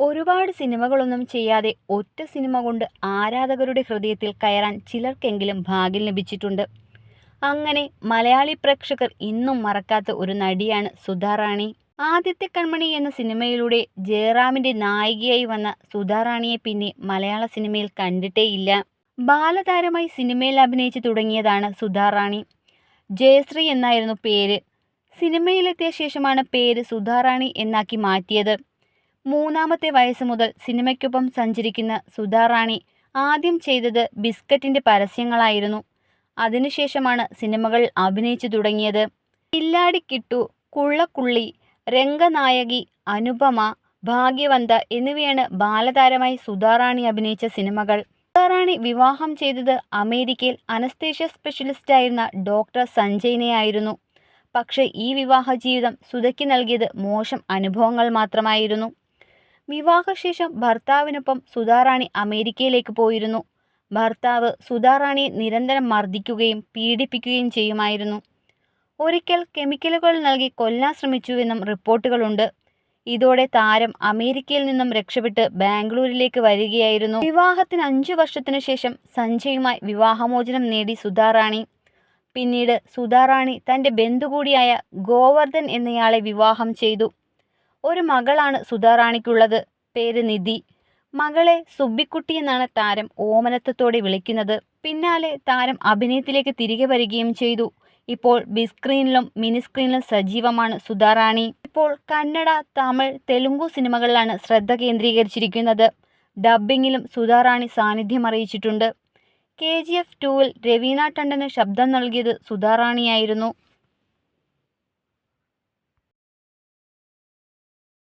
ഒരുപാട് സിനിമകളൊന്നും ചെയ്യാതെ ഒറ്റ സിനിമ കൊണ്ട് ആരാധകരുടെ ഹൃദയത്തിൽ കയറാൻ ചിലർക്കെങ്കിലും ഭാഗ്യം ലഭിച്ചിട്ടുണ്ട്. അങ്ങനെ മലയാളി പ്രേക്ഷകർ ഇന്നും മറക്കാത്ത ഒരു നടിയാണ് സുധാ റാണി. ആദ്യത്തെ കൺമണി എന്ന സിനിമയിലൂടെ ജയറാമിന്റെ നായികയായി വന്ന സുധാ റാണിയെ പിന്നെ മലയാള സിനിമയിൽ കണ്ടിട്ടേയില്ല. ബാലതാരമായി സിനിമയിൽ അഭിനയിച്ചു തുടങ്ങിയതാണ് സുധാ റാണി. ജയശ്രീ എന്നായിരുന്നു പേര്. സിനിമയിലെത്തിയ ശേഷമാണ് പേര് സുധാ റാണി എന്നാക്കി മാറ്റിയത്. മൂന്നാമത്തെ വയസ്സ് മുതൽ സിനിമയ്ക്കൊപ്പം സഞ്ചരിക്കുന്ന സുധാ റാണി ആദ്യം ചെയ്തത് ബിസ്ക്കറ്റിന്റെ പരസ്യങ്ങളായിരുന്നു. അതിനുശേഷമാണ് സിനിമകളിൽ അഭിനയിച്ചു തുടങ്ങിയത്. കില്ലാടി കിട്ടു, കുള്ളക്കുള്ളി, രംഗനായകി, അനുപമ, ഭാഗ്യവന്ത എന്നിവയാണ് ബാലതാരമായി സുധാ റാണി അഭിനയിച്ച സിനിമകൾ. സുധാ റാണി വിവാഹം ചെയ്തത് അമേരിക്കയിൽ അനസ്തേഷ്യ സ്പെഷ്യലിസ്റ്റായിരുന്ന ഡോക്ടർ സഞ്ജയിനെയായിരുന്നു. പക്ഷേ ഈ വിവാഹ ജീവിതം സുധയ്ക്ക് നൽകിയത് മോശം അനുഭവങ്ങൾ മാത്രമായിരുന്നു. വിവാഹശേഷം ഭർത്താവിനൊപ്പം സുധാ റാണി അമേരിക്കയിലേക്ക് പോയിരുന്നു. ഭർത്താവ് സുധാ റാണിയെ നിരന്തരം മർദ്ദിക്കുകയും പീഡിപ്പിക്കുകയും ചെയ്യുമായിരുന്നു. ഒരിക്കൽ കെമിക്കലുകൾ നൽകി കൊല്ലാൻ ശ്രമിച്ചുവെന്നും റിപ്പോർട്ടുകളുണ്ട്. ഇതോടെ താരം അമേരിക്കയിൽ നിന്നും രക്ഷപ്പെട്ട് ബാംഗ്ലൂരിലേക്ക് വരികയായിരുന്നു. വിവാഹത്തിന് 5 വർഷത്തിനു ശേഷം സഞ്ജയുമായി വിവാഹമോചനം നേടി സുധാ റാണി. പിന്നീട് സുധാ റാണി തൻ്റെ ബന്ധു കൂടിയായ ഗോവർദ്ധൻ എന്നയാളെ വിവാഹം ചെയ്തു. ഒരു മകളാണ് സുധാ റാണിക്കുള്ളത്. പേര് നിധി. മകളെ സുബ്ബിക്കുട്ടി എന്നാണ് താരം ഓമനത്തത്തോടെ വിളിക്കുന്നത്. പിന്നാലെ താരം അഭിനയത്തിലേക്ക് തിരികെ വരികയും ചെയ്തു. ഇപ്പോൾ ബിഗ് സ്ക്രീനിലും മിനി സ്ക്രീനിലും സജീവമാണ് സുധാ റാണി. ഇപ്പോൾ കന്നഡ, തമിഴ്, തെലുങ്കു സിനിമകളിലാണ് ശ്രദ്ധ കേന്ദ്രീകരിച്ചിരിക്കുന്നത്. ഡബ്ബിങ്ങിലും സുധാ റാണി സാന്നിധ്യം അറിയിച്ചിട്ടുണ്ട്. KGF 2-ൽ രവീണ ടണ്ടന് ശബ്ദം നൽകിയത് സുധാ റാണിയായിരുന്നു.